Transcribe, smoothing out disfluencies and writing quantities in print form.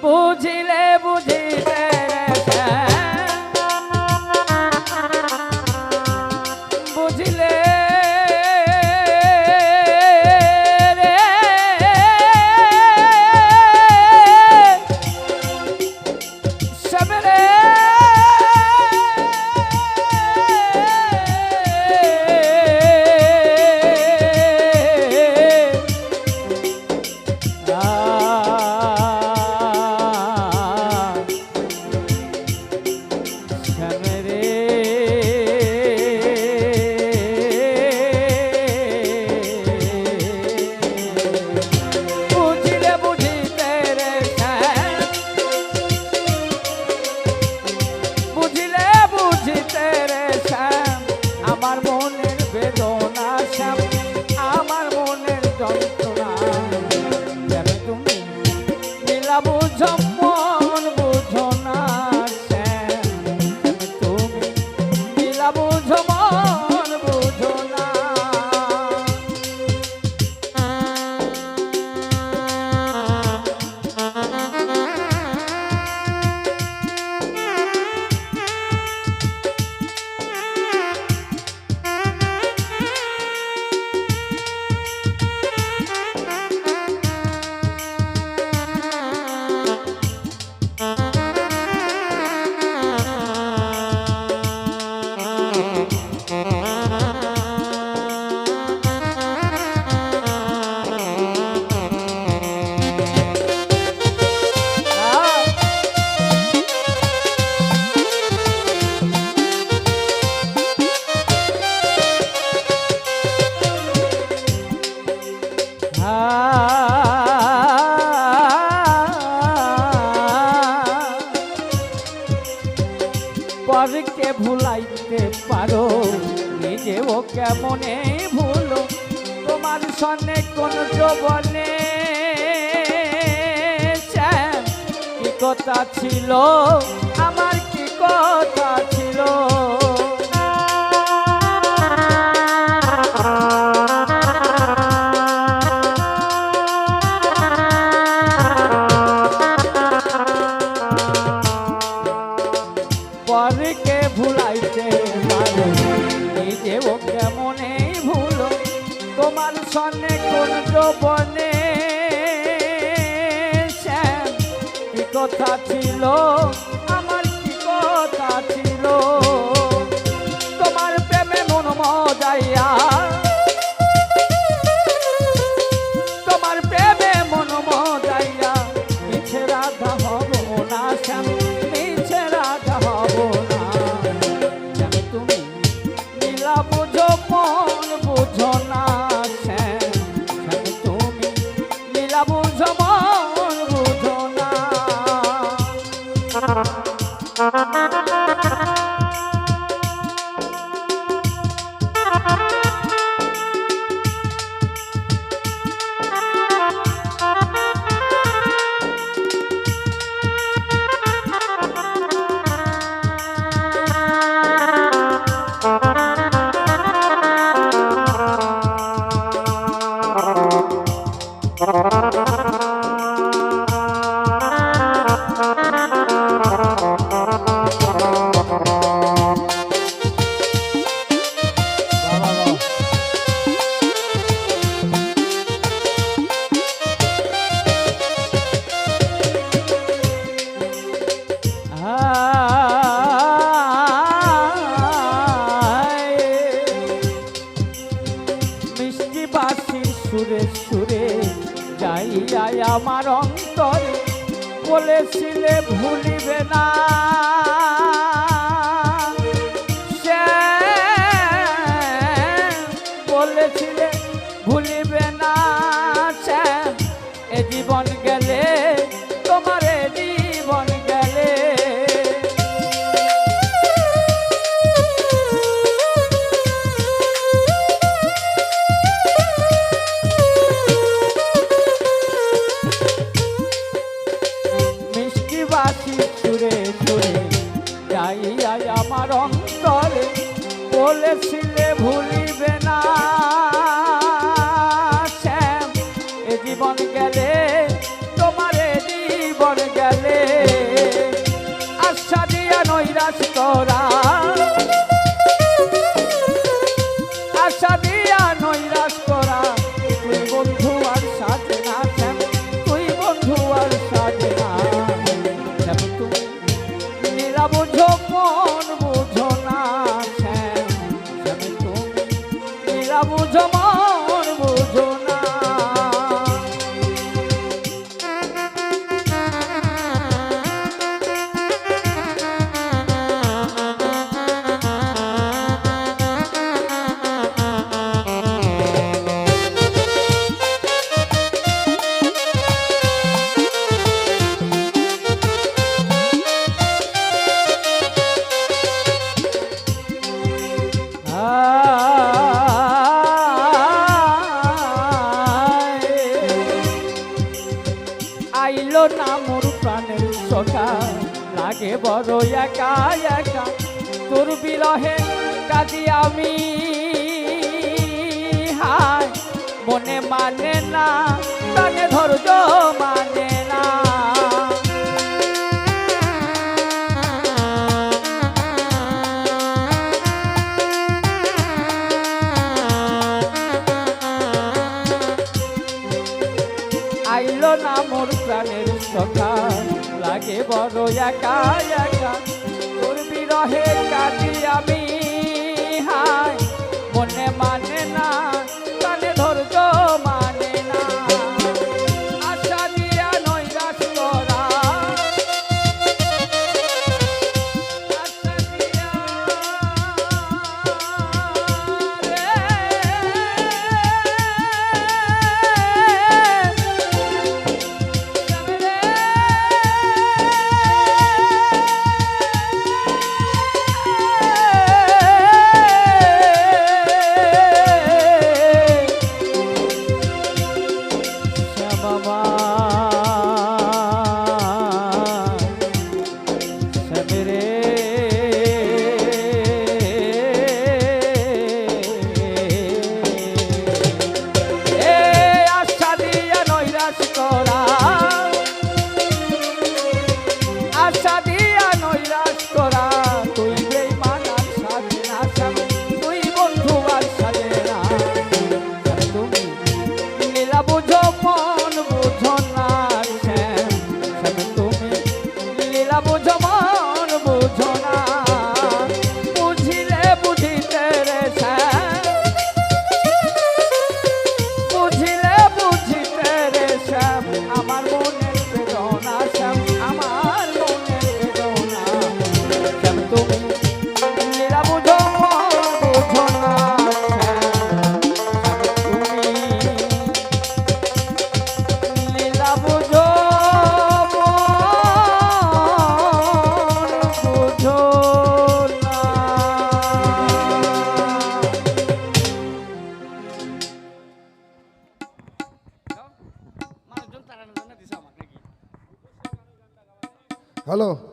বুঝিলে বুঝিতে বুঝিলে পরকে ভুলাইতে পারো নিজেও কেমনে ভুলো তোমার সনে কোন যৌবনে কি কথা ছিল আমার কি কথা ছিল পরকে ভুলাইতে পারো নিজেও কেমনে ভুলো তোমার সনে কোন যৌবনে কি কথা ছিল আমার কি কথা ছিল তোমার প্রেমে মন মজাইয়া তোমার প্রেমে মন মজাইয়া মিছে রাধা হব না শ্যাম মিছে রাধা হব না শ্যাম তুমি নীলা বুঝো মন বুঝো না শ্যাম শ্যাম তুমি নীলা বুঝো মন বুঝো না সুরে সুরে যাইয়া আমার অন্তরে বলেছিলে ভুলিবে না বলেছিলে ভুলিবে না এ জীবন গেলে তোমার এ জীবন গেলে সুরে সুরে যাইয়া আমার অন্তরে বলেছিলে ভুলিবে না শ্যাম এ জীবন গেলে তোমার এ জীবন গেলে আইলো না মোর প্রাণের সখা লাগে বড় একা একা তোর বিরহে কাঁদি আমি হায় মনে মানে না প্রাণে ধৈর্য মানে না আইলো না মোর প্রাণের সখা লাগে বড় একা একা তোর বিরহে কাঁদি আমি হায় মনে মানে না প্রাণে ধৈর্য মানে না আশা দিয়া নৈরাশ করা আশা দিয়া হ্যালো।